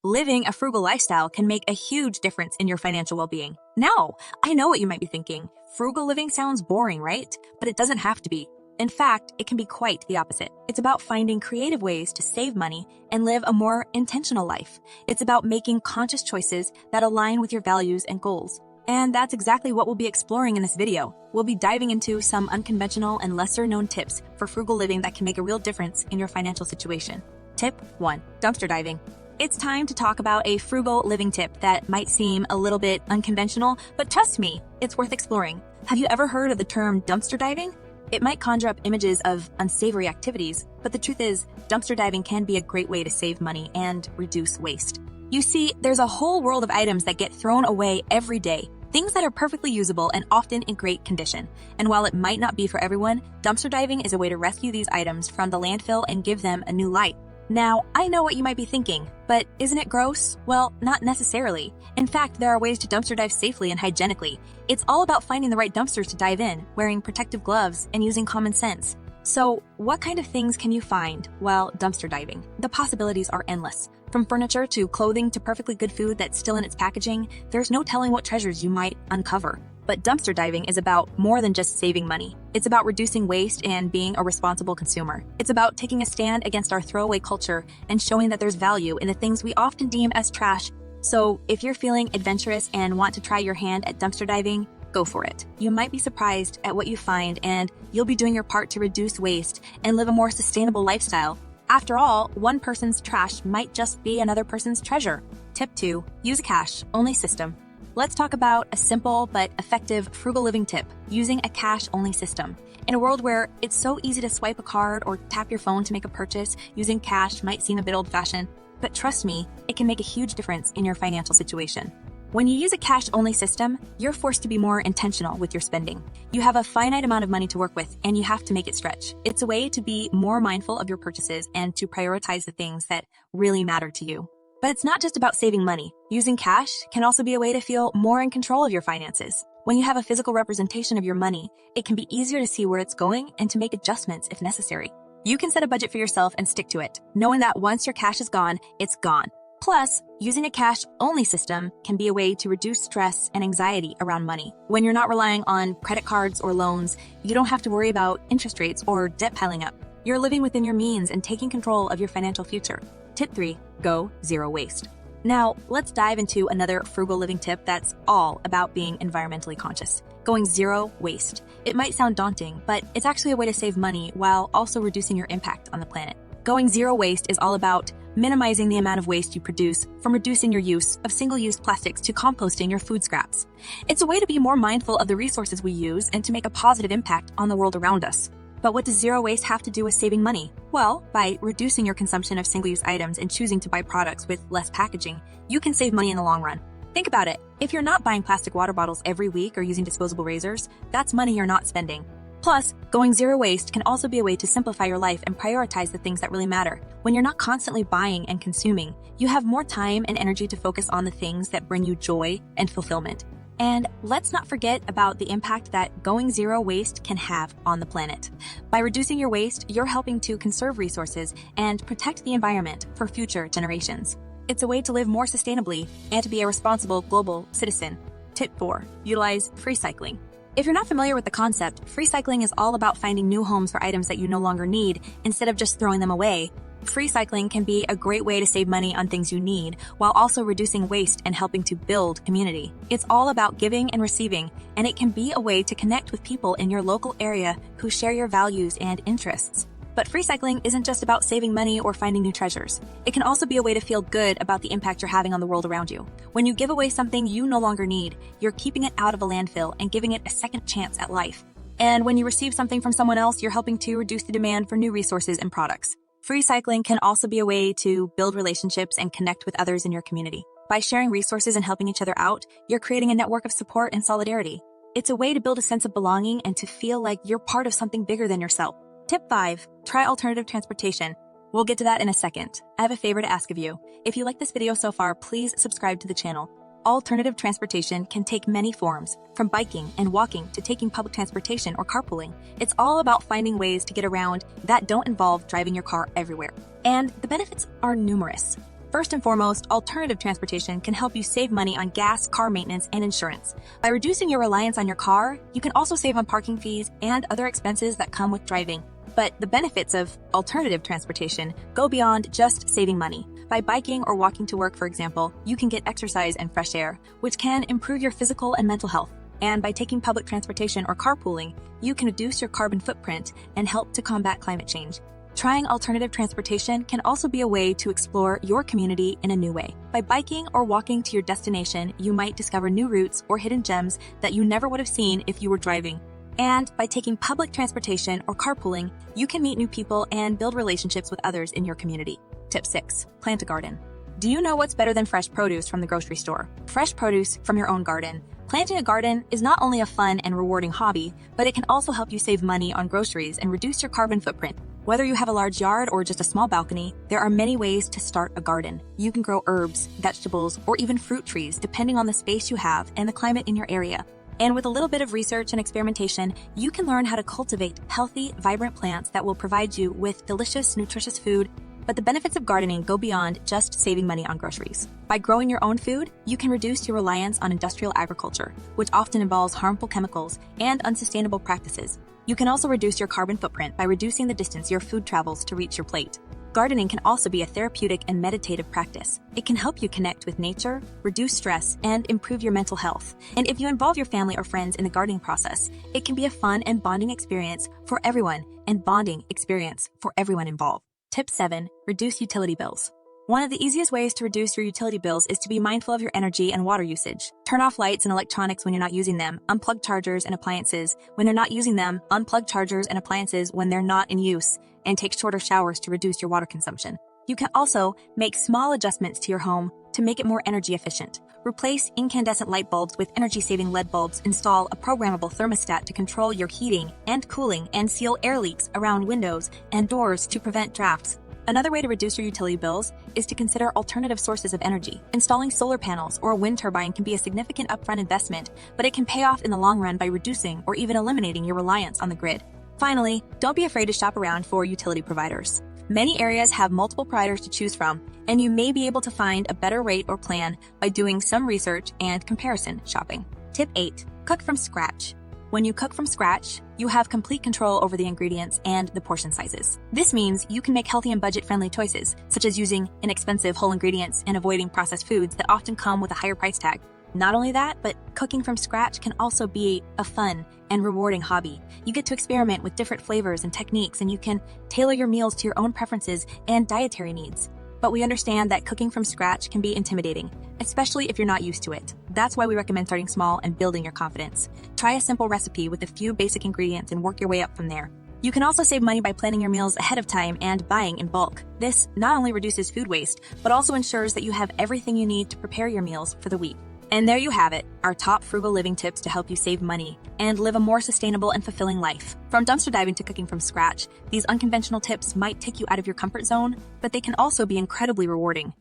Living a frugal lifestyle can make a huge difference in your financial well-being. Now, I know what you might be thinking. Frugal living sounds boring, right? But it doesn't have to be. In fact, it can be quite the opposite. It's about finding creative ways to save money and live a more intentional life. It's about making conscious choices that align with your values and goals. And that's exactly what we'll be exploring in this video. We'll be diving into some unconventional and lesser-known tips for frugal living that can make a real difference in your financial situation. Tip 1. Dumpster diving. It's time to talk about a frugal living tip that might seem a little bit unconventional, but trust me, it's worth exploring. Have you ever heard of the term dumpster diving? It might conjure up images of unsavory activities, but the truth is, dumpster diving can be a great way to save money and reduce waste. You see, there's a whole world of items that get thrown away every day, things that are perfectly usable and often in great condition. And while it might not be for everyone, dumpster diving is a way to rescue these items from the landfill and give them a new life. Now, I know what you might be thinking, but isn't it gross? Well, not necessarily. In fact, there are ways to dumpster dive safely and hygienically. It's all about finding the right dumpsters to dive in, wearing protective gloves, and using common sense. So, what kind of things can you find while dumpster diving? The possibilities are endless. From furniture to clothing to perfectly good food that's still in its packaging, there's no telling what treasures you might uncover. But dumpster diving is about more than just saving money. It's about reducing waste and being a responsible consumer. It's about taking a stand against our throwaway culture and showing that there's value in the things we often deem as trash. So if you're feeling adventurous and want to try your hand at dumpster diving, go for it. You might be surprised at what you find, and you'll be doing your part to reduce waste and live a more sustainable lifestyle. After all, one person's trash might just be another person's treasure. Tip 2. Use a cash-only system. Let's talk about a simple but effective frugal living tip, using a cash-only system. In a world where it's so easy to swipe a card or tap your phone to make a purchase, using cash might seem a bit old-fashioned, but trust me, it can make a huge difference in your financial situation. When you use a cash-only system, you're forced to be more intentional with your spending. You have a finite amount of money to work with, and you have to make it stretch. It's a way to be more mindful of your purchases and to prioritize the things that really matter to you. But it's not just about saving money. Using cash can also be a way to feel more in control of your finances. When you have a physical representation of your money, it can be easier to see where it's going and to make adjustments if necessary. You can set a budget for yourself and stick to it, knowing that once your cash is gone, it's gone. Plus, using a cash-only system can be a way to reduce stress and anxiety around money. When you're not relying on credit cards or loans, you don't have to worry about interest rates or debt piling up. You're living within your means and taking control of your financial future. Tip 3. Go zero waste. Now, let's dive into another frugal living tip that's all about being environmentally conscious. Going zero waste. It might sound daunting, but it's actually a way to save money while also reducing your impact on the planet. Going zero waste is all about minimizing the amount of waste you produce, from reducing your use of single-use plastics to composting your food scraps. It's a way to be more mindful of the resources we use and to make a positive impact on the world around us. But what does zero waste have to do with saving money? Well, by reducing your consumption of single-use items and choosing to buy products with less packaging, you can save money in the long run. Think about it. If you're not buying plastic water bottles every week or using disposable razors, that's money you're not spending. Plus, going zero waste can also be a way to simplify your life and prioritize the things that really matter. When you're not constantly buying and consuming, you have more time and energy to focus on the things that bring you joy and fulfillment. And let's not forget about the impact that going zero waste can have on the planet. By reducing your waste, you're helping to conserve resources and protect the environment for future generations. It's a way to live more sustainably and to be a responsible global citizen. Tip 4. Utilize freecycling. If you're not familiar with the concept, freecycling is all about finding new homes for items that you no longer need instead of just throwing them away. Freecycling can be a great way to save money on things you need, while also reducing waste and helping to build community. It's all about giving and receiving, and it can be a way to connect with people in your local area who share your values and interests. But freecycling isn't just about saving money or finding new treasures. It can also be a way to feel good about the impact you're having on the world around you. When you give away something you no longer need, you're keeping it out of a landfill and giving it a second chance at life. And when you receive something from someone else, you're helping to reduce the demand for new resources and products. Freecycling can also be a way to build relationships and connect with others in your community. By sharing resources and helping each other out, you're creating a network of support and solidarity. It's a way to build a sense of belonging and to feel like you're part of something bigger than yourself. Tip 5. Try alternative transportation. We'll get to that in a second. I have a favor to ask of you. If you like this video so far, please subscribe to the channel. Alternative transportation can take many forms, from biking and walking to taking public transportation or carpooling. It's all about finding ways to get around that don't involve driving your car everywhere. And the benefits are numerous. First and foremost, alternative transportation can help you save money on gas, car maintenance, and insurance. By reducing your reliance on your car, you can also save on parking fees and other expenses that come with driving. But the benefits of alternative transportation go beyond just saving money. By biking or walking to work, for example, you can get exercise and fresh air, which can improve your physical and mental health. And by taking public transportation or carpooling, you can reduce your carbon footprint and help to combat climate change. Trying alternative transportation can also be a way to explore your community in a new way. By biking or walking to your destination, you might discover new routes or hidden gems that you never would have seen if you were driving. And by taking public transportation or carpooling, you can meet new people and build relationships with others in your community. Tip 6. Plant a garden. Do you know what's better than fresh produce from the grocery store? Fresh produce from your own garden. Planting a garden is not only a fun and rewarding hobby, but it can also help you save money on groceries and reduce your carbon footprint. Whether you have a large yard or just a small balcony, there are many ways to start a garden. You can grow herbs, vegetables, or even fruit trees depending on the space you have and the climate in your area. And with a little bit of research and experimentation, you can learn how to cultivate healthy, vibrant plants that will provide you with delicious, nutritious food. But the benefits of gardening go beyond just saving money on groceries. By growing your own food, you can reduce your reliance on industrial agriculture, which often involves harmful chemicals and unsustainable practices. You can also reduce your carbon footprint by reducing the distance your food travels to reach your plate. Gardening can also be a therapeutic and meditative practice. It can help you connect with nature, reduce stress, and improve your mental health. And if you involve your family or friends in the gardening process, it can be a fun and bonding experience for everyone involved. Tip 7. Reduce utility bills. One of the easiest ways to reduce your utility bills is to be mindful of your energy and water usage. Turn off lights and electronics when you're not using them. Unplug chargers and appliances when you're not using them. Unplug chargers and appliances when they're not in use. And take shorter showers to reduce your water consumption. You can also make small adjustments to your home to make it more energy efficient. Replace incandescent light bulbs with energy-saving LED bulbs. Install a programmable thermostat to control your heating and cooling, and seal air leaks around windows and doors to prevent drafts. Another way to reduce your utility bills is to consider alternative sources of energy. Installing solar panels or a wind turbine can be a significant upfront investment, but it can pay off in the long run by reducing or even eliminating your reliance on the grid. Finally, don't be afraid to shop around for utility providers. Many areas have multiple providers to choose from, and you may be able to find a better rate or plan by doing some research and comparison shopping. Tip 8. Cook from scratch. When you cook from scratch, you have complete control over the ingredients and the portion sizes. This means you can make healthy and budget-friendly choices, such as using inexpensive whole ingredients and avoiding processed foods that often come with a higher price tag. Not only that, but cooking from scratch can also be a fun and rewarding hobby. You get to experiment with different flavors and techniques, and you can tailor your meals to your own preferences and dietary needs. But we understand that cooking from scratch can be intimidating, especially if you're not used to it. That's why we recommend starting small and building your confidence. Try a simple recipe with a few basic ingredients and work your way up from there. You can also save money by planning your meals ahead of time and buying in bulk. This not only reduces food waste, but also ensures that you have everything you need to prepare your meals for the week. And there you have it, our top frugal living tips to help you save money and live a more sustainable and fulfilling life. From dumpster diving to cooking from scratch, these unconventional tips might take you out of your comfort zone, but they can also be incredibly rewarding.